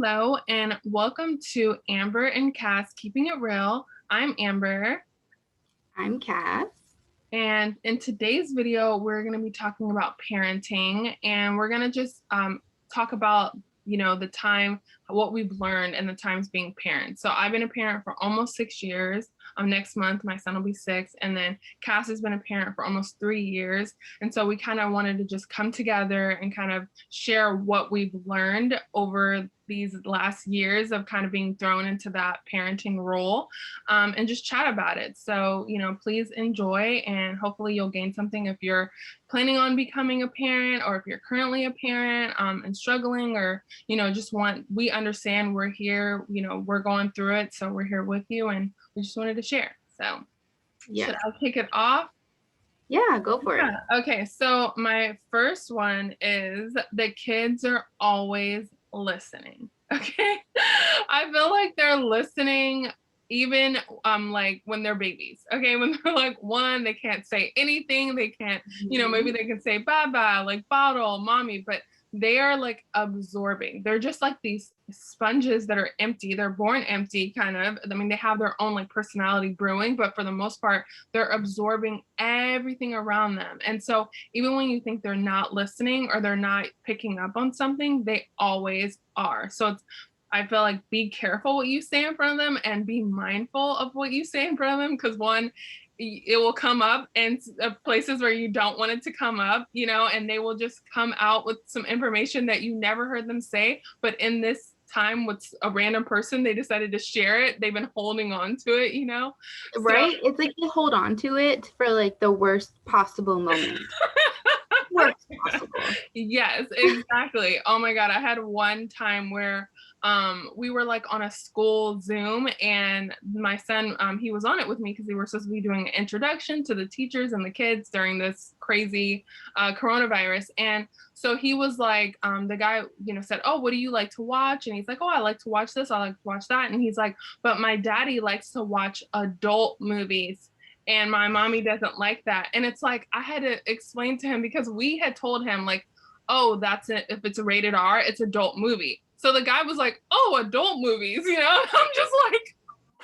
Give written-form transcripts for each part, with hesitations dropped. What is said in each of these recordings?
Hello and welcome to Amber and Cass Keeping It Real. I'm Amber. I'm Cass. And in today's video, we're going to be talking about parenting, and we're going to just talk about, the time, what we've learned and the times being parents. So I've been a parent for almost 6 years. Next month, my son will be 6. And then Cass has been a parent for almost 3 years. And so we kind of wanted to just come together and kind of share what we've learned over these last years of kind of being thrown into that parenting role, and just chat about it. So, please enjoy, and hopefully you'll gain something if you're planning on becoming a parent, or if you're currently a parent and struggling, or, we understand, we're here, we're going through it. So we're here with you, and we just wanted to share. So Should I kick it off? Yeah, go for it. Okay, so my first one is the kids are always listening. Okay. I feel like they're listening even like when they're babies. Okay, when they're like 1, they can't say anything. They can't, maybe they can say baba, like bottle, mommy, but they are like absorbing. They're just like these sponges that are empty. They're born empty, kind of. I mean, they have their own like personality brewing, but for the most part, they're absorbing everything around them. And so even when you think they're not listening or they're not picking up on something, they always are. So I feel like be careful what you say in front of them, and be mindful of what you say in front of them, because one, it will come up in places where you don't want it to come up, and they will just come out with some information that you never heard them say. But in this time with a random person, they decided to share it. They've been holding on to it, Right? It's like you hold on to it for like the worst possible moment. Worst possible. Yes, exactly. Oh my God. I had one time where we were like on a school Zoom, and my son, he was on it with me because we were supposed to be doing an introduction to the teachers and the kids during this crazy coronavirus. And so he was like, the guy, said, oh, what do you like to watch? And he's like, oh, I like to watch this, I like to watch that. And he's like, but my daddy likes to watch adult movies, and my mommy doesn't like that. And it's like, I had to explain to him, because we had told him like, oh, that's it, if it's a rated R, it's adult movie. So the guy was like, oh, adult movies, I'm just like,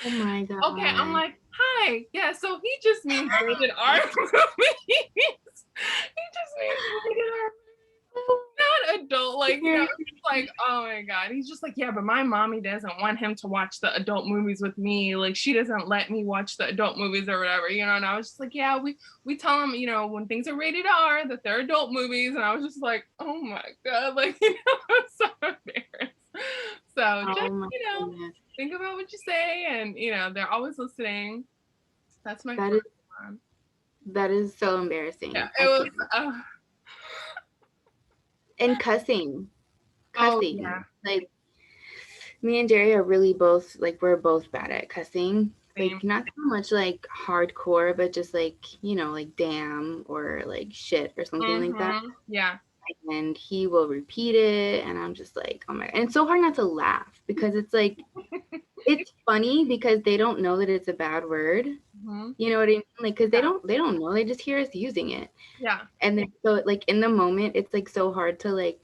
oh my God. Okay. I'm like, hi, yeah, so he just means rated R movies. He just means rated R, not adult, like, it's like, oh my God. He's just like, yeah, but my mommy doesn't want him to watch the adult movies with me. Like, she doesn't let me watch the adult movies or whatever, and I was just like, yeah, we tell him, when things are rated R, that they're adult movies. And I was just like, oh my God, like, I'm so embarrassed. So just, think about what you say, and they're always listening. That's my first one. That is so embarrassing. Yeah, it was and cussing. Oh yeah. Like, me and Jerry are really both, like, we're both bad at cussing. Same. Like, not so much like hardcore, but just like, like damn or like shit or something like that. Yeah. And he will repeat it, and I'm just like, oh my God. And it's so hard not to laugh, because it's like, it's funny because they don't know that it's a bad word. You know what I mean? Like, because they don't know, they just hear us using it. Yeah. And then so like in the moment, it's like so hard to like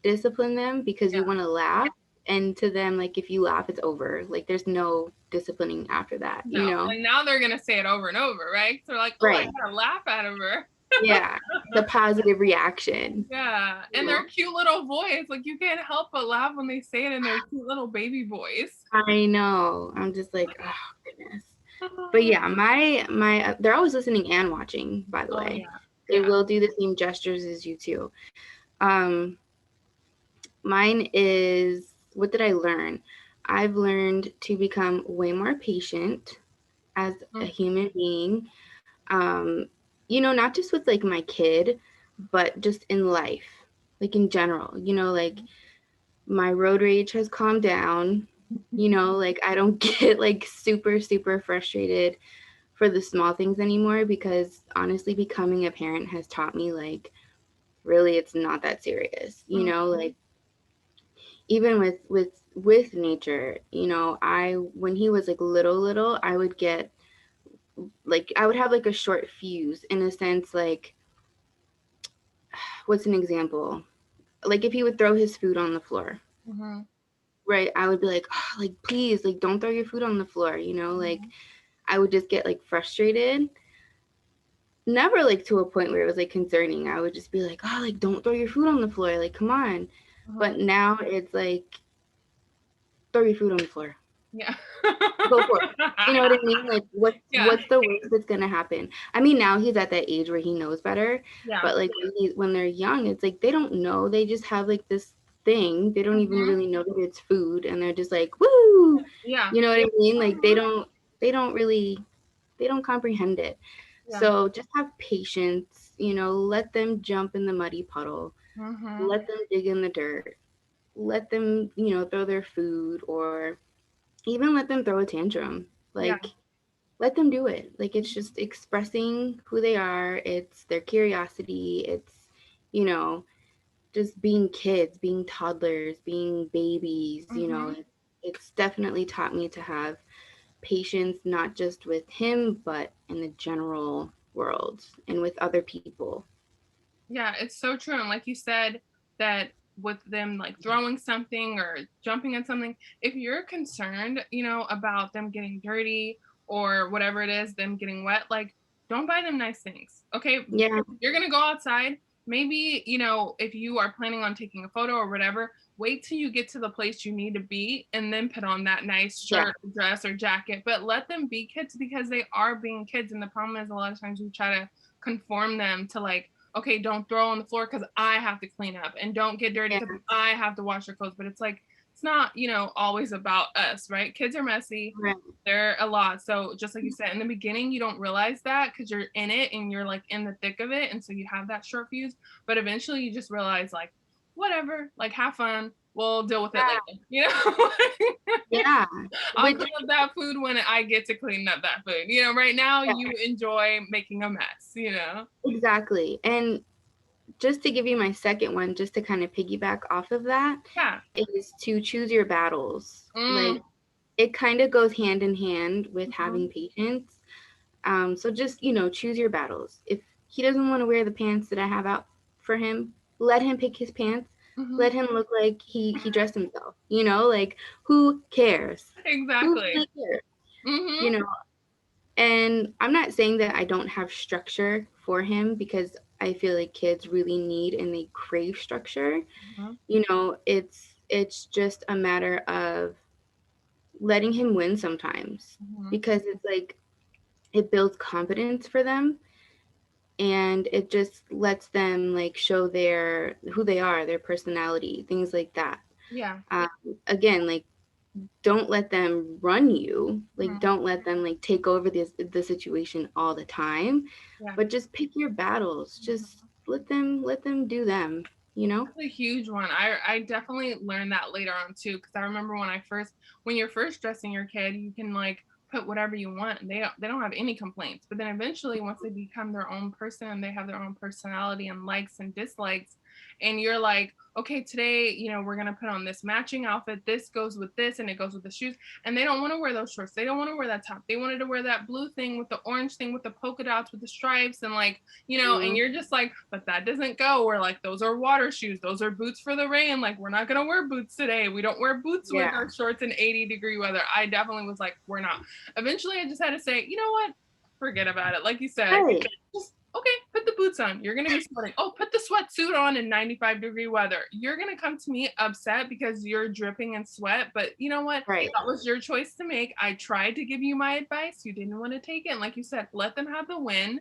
discipline them, because you want to laugh, and to them, like, if you laugh, it's over. Like, there's no disciplining after that. And now they're gonna say it over and over, right? So they're like, oh, right, I gotta laugh at her. Yeah, the positive reaction. Yeah, and their cute little voice, like, you can't help but laugh when they say it in their cute little baby voice. I know. I'm just like, oh goodness. But yeah, my they're always listening and watching, by the way. Yeah. They will do the same gestures as you too. Mine is, what did I learn? I've learned to become way more patient as a human being. Not just with like my kid, but just in life, like in general, like my road rage has calmed down, like I don't get like super, super frustrated for the small things anymore, because honestly, becoming a parent has taught me, like, really, it's not that serious, like, even with nature, when he was like little, I would get like, I would have like a short fuse, in a sense. Like, what's an example? Like, if he would throw his food on the floor, right, I would be like, oh, like, please, like, don't throw your food on the floor, you know, like, Mhm. I would just get like frustrated. Never like to a point where it was like concerning. I would just be like, oh, like, don't throw your food on the floor. Like, come on. Mhm. But now it's like, throw your food on the floor. Yeah. Go for it. You know what I mean? Like, Yeah. what's the worst that's gonna happen? I mean, now he's at that age where he knows better. Yeah. But like when they're young, it's like they don't know. They just have like this thing. They don't even Mhm. really know that it's food, and they're just like, woo. Yeah. You know what I mean? Like Mhm. they don't really they don't comprehend it. Yeah. So just have patience. You know, let them jump in the muddy puddle. Mhm. Let them dig in the dirt. Let them, you know, throw their food or even let them throw a tantrum. Yeah. Like, let them do it. Like, it's just expressing who they are, it's their curiosity, it's, you know, just being kids, being toddlers, being babies, you know. Mhm. It's definitely taught me to have patience, not just with him, but in the general world and with other people. Yeah, it's so true. And like you said, that with them like throwing something or jumping at something, if you're concerned, about them getting dirty or whatever it is, them getting wet, like don't buy them nice things. Okay. Yeah, You're gonna go outside. Maybe, if you are planning on taking a photo or whatever, wait till you get to the place you need to be and then put on that nice yeah, shirt, dress, or jacket. But let them be kids because they are being kids. And the problem is a lot of times we try to conform them to like, okay, don't throw on the floor because I have to clean up, and don't get dirty yeah, because I have to wash your clothes. But it's like, it's not, always about us, right? Kids are messy. right. They're a lot. So just like you said, in the beginning, you don't realize that because you're in it and you're like in the thick of it. And so you have that short fuse. But eventually you just realize like, whatever, like have fun. We'll deal with it later. Yeah, I'll which clean up that food when I get to clean up that food. Right now yeah, you enjoy making a mess. exactly. And just to give you my second one, just to kind of piggyback off of that, Yeah. is to choose your battles. Like Mm. it kind of goes hand in hand with Mhm. having patience. So just, you know, choose your battles. If he doesn't want to wear the pants that I have out for him, let him pick his pants. Mhm. Let him look like he dressed himself. You know, like who cares? Who Exactly. really cares? You Mhm. know, and I'm not saying that I don't have structure for him because I feel like kids really need and they crave structure. Mhm. You know, it's just a matter of letting him win sometimes Mhm. because it's like it builds confidence for them and it just lets them like show their who they are, their personality, things like that. Yeah. Um, Again, like don't let them run you. Like Mhm. don't let them like take over the situation all the time, Yeah. but just pick your battles. Just Mhm. let them do them, you know? That's a huge one. I definitely learned that later on too, because I remember when you're first dressing your kid, you can like put whatever you want, and they don't have any complaints. But then eventually, once they become their own person and they have their own personality and likes and dislikes, and you're like, okay, today, we're gonna put on this matching outfit. This goes with this, and it goes with the shoes. And they don't want to wear those shorts. They don't want to wear that top. They wanted to wear that blue thing with the orange thing with the polka dots with the stripes and like and Mhm. you're just like, but that doesn't go. We're like, those are water shoes. Those are boots for the rain. Like, we're not going to wear boots today. We don't wear boots with Yeah. our shorts in 80-degree weather. I definitely was like, we're not. Eventually, I just had to say, you know what? Forget about it. Like you said, Right. just, okay, put the boots on. You're going to be sweating. Oh, put the sweatsuit on in 95-degree weather. You're going to come to me upset because you're dripping in sweat. But you know what? Right. That was your choice to make. I tried to give you my advice. You didn't want to take it. And like you said, let them have the win.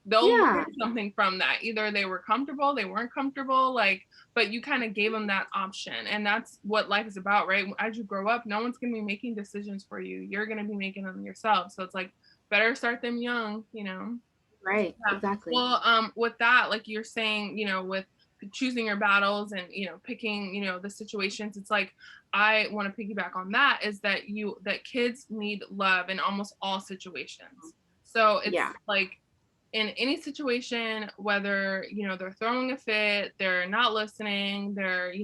They'll Yeah. learn something from that. Either they were comfortable, they weren't comfortable, like, but you kind of gave them that option. And that's what life is about, right? As you grow up, no one's going to be making decisions for you. You're going to be making them yourself. So it's like better start them young. Right. Yeah. Exactly. Well, with that, like you're saying, with choosing your battles and picking, the situations, it's like I want to piggyback on that is that kids need love in almost all situations. So it's Yeah. like in any situation, whether they're throwing a fit, they're not listening, they're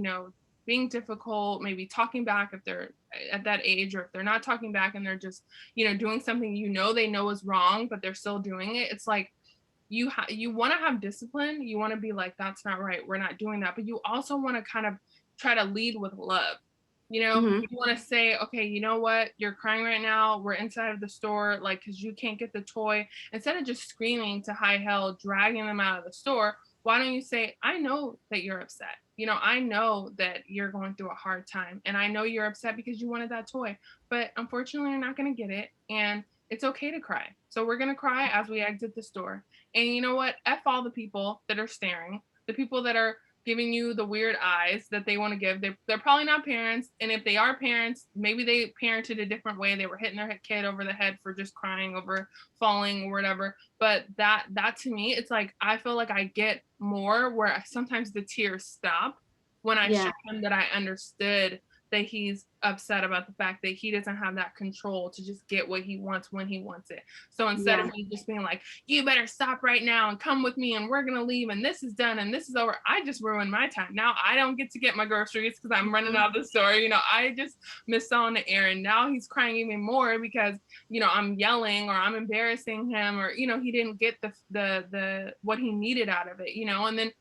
being difficult, maybe talking back if they're at that age, or if they're not talking back and they're just doing something they know is wrong, but they're still doing it. It's like you want to have discipline. You want to be like, that's not right, we're not doing that, but you also want to kind of try to lead with love. You know, Mm-hmm. you want to say, okay, you know what? You're crying right now. We're inside of the store, like, because you can't get the toy. Instead of just screaming to high hell, dragging them out of the store, why don't you say, I know that you're upset. You know, I know that you're going through a hard time. And I know you're upset because you wanted that toy. But unfortunately, you're not going to get it. And it's okay to cry. So we're going to cry as we exit the store. And you know what? F all the people that are staring, the people that are giving you the weird eyes that they want to give. They're probably not parents. And if they are parents, maybe they parented a different way. They were hitting their kid over the head for just crying over falling or whatever. But that to me, it's like I feel like I get more where sometimes the tears stop when I show Yeah. him that I understood that he's upset about the fact that he doesn't have that control to just get what he wants when he wants it. So instead Yeah. of me just being like, you better stop right now and come with me and we're going to leave and this is done and this is over, I just ruined my time. Now I don't get to get my groceries because I'm running out of the store. You know, I just missed on the errand. Now he's crying even more because, you know, I'm yelling or I'm embarrassing him or, you know, he didn't get the what he needed out of it, you know, and then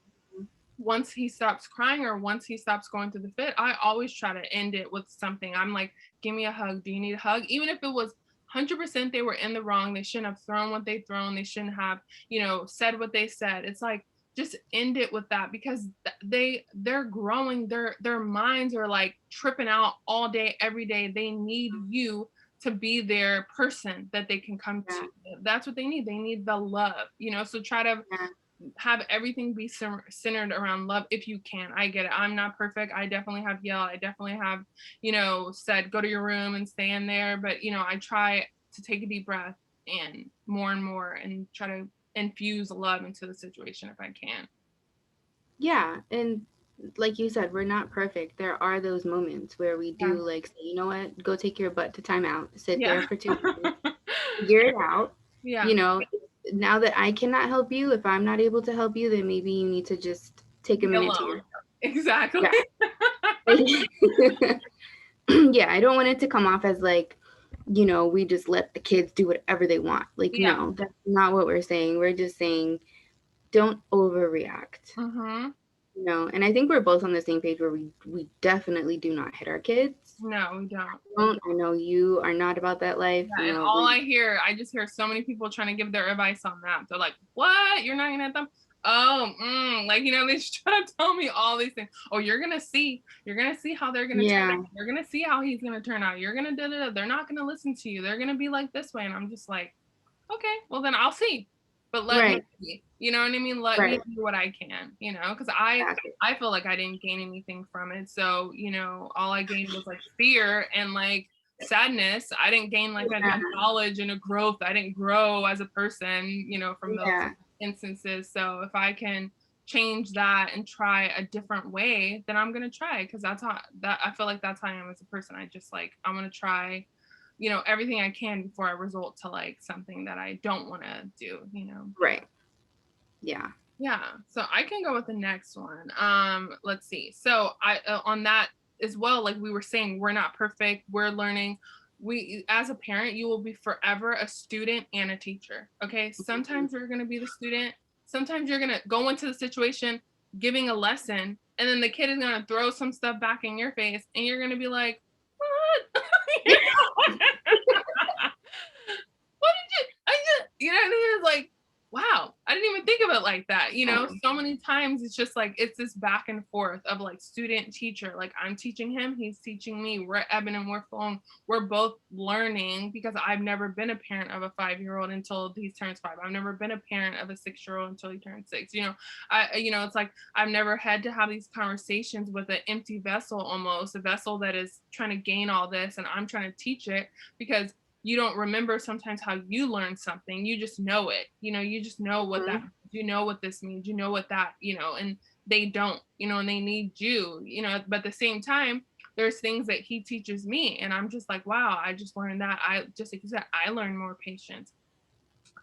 once he stops crying or once he stops going through the fit, I always try to end it with something. I'm like, give me a hug. Do you need a hug? Even if it was 100% they were in the wrong, they shouldn't have thrown what they thrown, they shouldn't have, you know, said what they said. It's like just end it with that because they're growing, their minds are like tripping out all day every day. They need you to be their person that they can come Yeah. to. That's what they need. They need the love, you know. So try to Yeah. have everything be centered around love if you can. I get it. I'm not perfect. I definitely have yelled. I definitely have, you know, said go to your room and stay in there. But you know, I try to take a deep breath and more and try to infuse love into the situation if I can. Yeah. And like you said, we're not perfect. There are those moments where we Yeah. do like say, you know what, go take your butt to timeout, sit there Yeah. for 2 minutes, figure it out. Yeah. You know, now that I cannot help you, if I'm not able to help you, then maybe you need to just take a Be minute to alone. yourself. Exactly. Yeah. Yeah, I don't want it to come off as like, you know, we just let the kids do whatever they want. Like, Yeah. no, that's not what we're saying. We're just saying don't overreact. Mm-hmm. You know, and I think we're both on the same page where we definitely do not hit our kids. No, we don't. I know you are not about that life. Yeah, You and know, all I just hear so many people trying to give their advice on that. They're like, "What? You're not gonna hit them? Oh, like you know, they just try to tell me all these things. Oh, you're gonna see. You're gonna see how they're gonna turn yeah, out. You're gonna see how he's gonna turn out. You're gonna da da da. They're not gonna listen to you. They're gonna be like this way." And I'm just like, okay, well then I'll see. But let me right, see. You know what I mean? Let me right, do what I can. You know, because exactly. I feel like I didn't gain anything from it. So you know, all I gained was like fear and like sadness. I didn't gain like a Yeah, knowledge and a growth. I didn't grow as a person, you know, from those yeah, instances. So if I can change that and try a different way, then I'm gonna try because that's how that I feel like that's how I am as a person. I just like I'm gonna try, you know, everything I can before I result to like something that I don't want to do, you know. right, yeah. Yeah, so I can go with the next one. Let's see. So I on that as well, like we were saying, we're not perfect. We're learning. We as a parent, you will be forever a student and a teacher. Okay? Sometimes you're going to be the student. Sometimes you're going to go into the situation giving a lesson and then the kid is going to throw some stuff back in your face and you're going to be like, "What?" You know? What did I just, you know what I mean? It's like, wow, I didn't even think of it like that. You know, so many times it's just like, it's this back and forth of like student teacher. Like I'm teaching him, he's teaching me. We're ebbing and we're flowing. We're both learning because I've never been a parent of a 5-year-old until he turns 5. I've never been a parent of a 6-year-old until he turns 6. You know, you know, it's like I've never had to have these conversations with an empty vessel almost, a vessel that is trying to gain all this and I'm trying to teach it because you don't remember sometimes how you learned something. You just know it. You know, you just know what that Mhm. means. You know what this means. You know what that, you know, and they don't, you know, and they need you, you know, but at the same time, there's things that he teaches me. And I'm just like, wow, I just learned that. I just like you said, I learned more patience.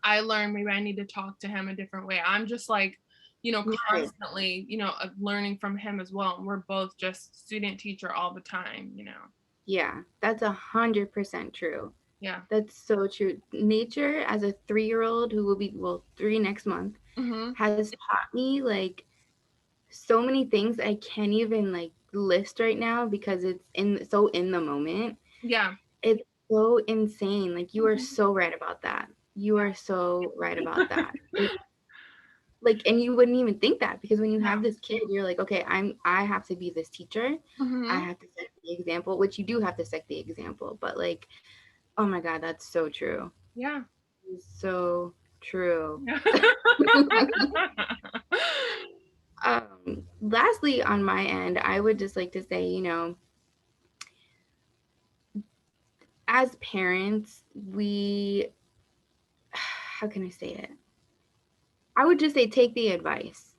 I learned maybe I need to talk to him a different way. I'm just like, you know, Right. constantly, you know, learning from him as well. And we're both just student teacher all the time, you know. Yeah, that's 100% true. Yeah. That's so true. Nature, as a 3-year-old who will be, well, 3 next month, Mm-hmm. has taught me like so many things I can't even like list right now because it's in the moment. Yeah. It's so insane. Like you are Mhm. so right about that. You Yeah. are so right about that. Like, and you wouldn't even think that because when you Yeah. have this kid, you're like, okay, I have to be this teacher. I Mhm. have to set the example, which you do have to set the example. But like, oh my God, that's so true. Yeah. It's so true. Yeah. Lastly, on my end, I would just like to say, as parents, how can I say it? I would just say take the advice.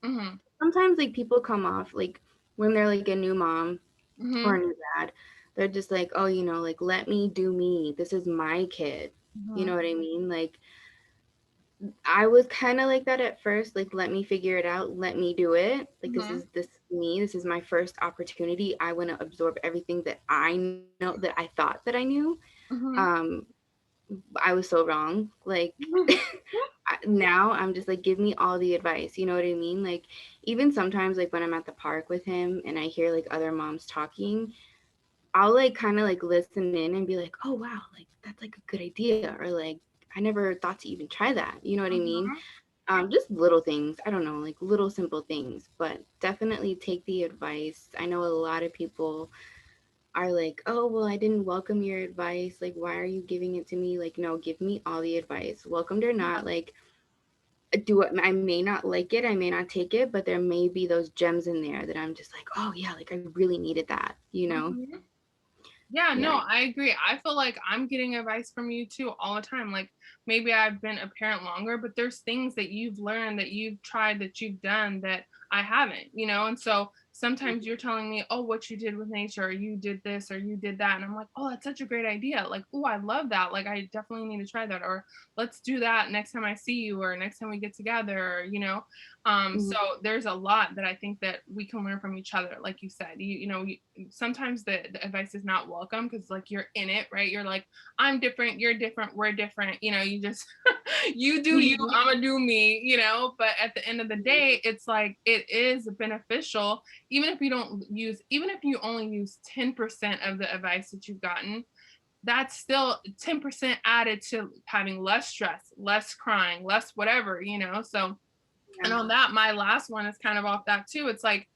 Mhm. Sometimes, like, people come off like when they're like a new mom or a Mhm. new dad, they're just like, oh, like, let me do me. This is my kid. You Mhm. know what I mean? Like, I was kind of like that at first, like, let me figure it out, let me do it. Like, Mhm. this is me, this is my first opportunity. I want to absorb everything that I know that I thought that I knew. Mhm. Um, I was so wrong. Like, Mhm. now I'm just like, give me all the advice. You know what I mean? Like, even sometimes, like, when I'm at the park with him and I hear like other moms talking, I'll like kind of like listen in and be like, oh, wow, like, that's like a good idea. Or like, I never thought to even try that. You know what I mean? Mhm. Just little things. I don't know, like little simple things, but definitely take the advice. I know a lot of people are like, oh, well, I didn't welcome your advice. Like, why are you giving it to me? Like, no, give me all the advice, welcomed or not. Like, do it. I may not like it, I may not take it, but there may be those gems in there that I'm just like, oh, yeah, like I really needed that. Mhm. Yeah, no, Yeah. I agree. I feel like I'm getting advice from you too all the time. Like maybe I've been a parent longer, but there's things that you've learned, that you've tried, that you've done that I haven't, And so sometimes you're telling me, oh, what you did with nature, or you did this, or you did that. And I'm like, oh, that's such a great idea. Like, oh, I love that. Like, I definitely need to try that. Or let's do that next time I see you, or next time we get together, Mhm. So there's a lot that I think that we can learn from each other. Like you said, sometimes the advice is not welcome because like you're in it, right? You're like, I'm different, you're different, we're different, you just you do you, Mhm. I'ma do me, but at the end of the day, it's like it is beneficial, even if you only use 10% of the advice that you've gotten, that's still 10% added to having less stress, less crying, less whatever, so. And Yeah. on that, my last one is kind of off that too. It's like,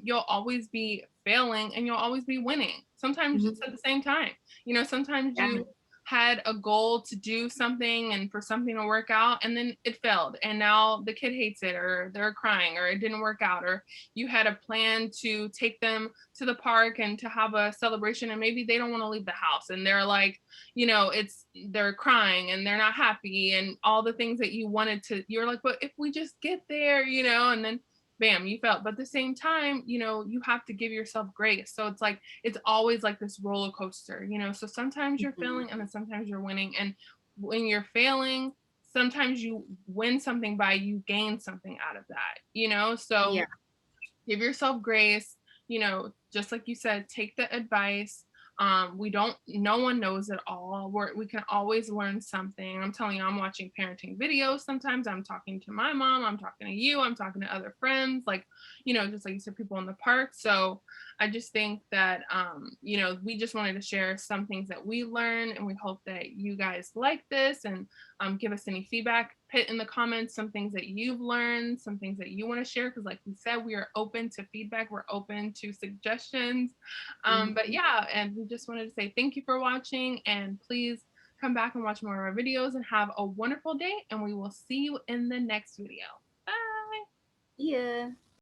you'll always be failing and you'll always be winning. Sometimes Mhm. it's at the same time. Sometimes Yeah. you had a goal to do something and for something to work out and then it failed and now the kid hates it or they're crying or it didn't work out, or you had a plan to take them to the park and to have a celebration and maybe they don't want to leave the house and they're like, they're crying and they're not happy and all the things that you wanted to, you're like, but if we just get there, and then bam, you felt. But at the same time, you have to give yourself grace. So it's like it's always like this roller coaster, so sometimes you're Mhm. failing and then sometimes you're winning. And when you're failing, sometimes you win something by you gain something out of that, so Yeah. give yourself grace, just like you said, take the advice. We don't, no one knows it all. We can always learn something. I'm telling you, I'm watching parenting videos. Sometimes I'm talking to my mom, I'm talking to you, I'm talking to other friends, like, just like you said, people in the park. So I just think that, we just wanted to share some things that we learn and we hope that you guys like this and give us any feedback. Put in the comments some things that you've learned, some things that you want to share. Because, like we said, we are open to feedback. We're open to suggestions. But Mhm. yeah, and we just wanted to say thank you for watching. And please come back and watch more of our videos and have a wonderful day. And we will see you in the next video. Bye. Yeah.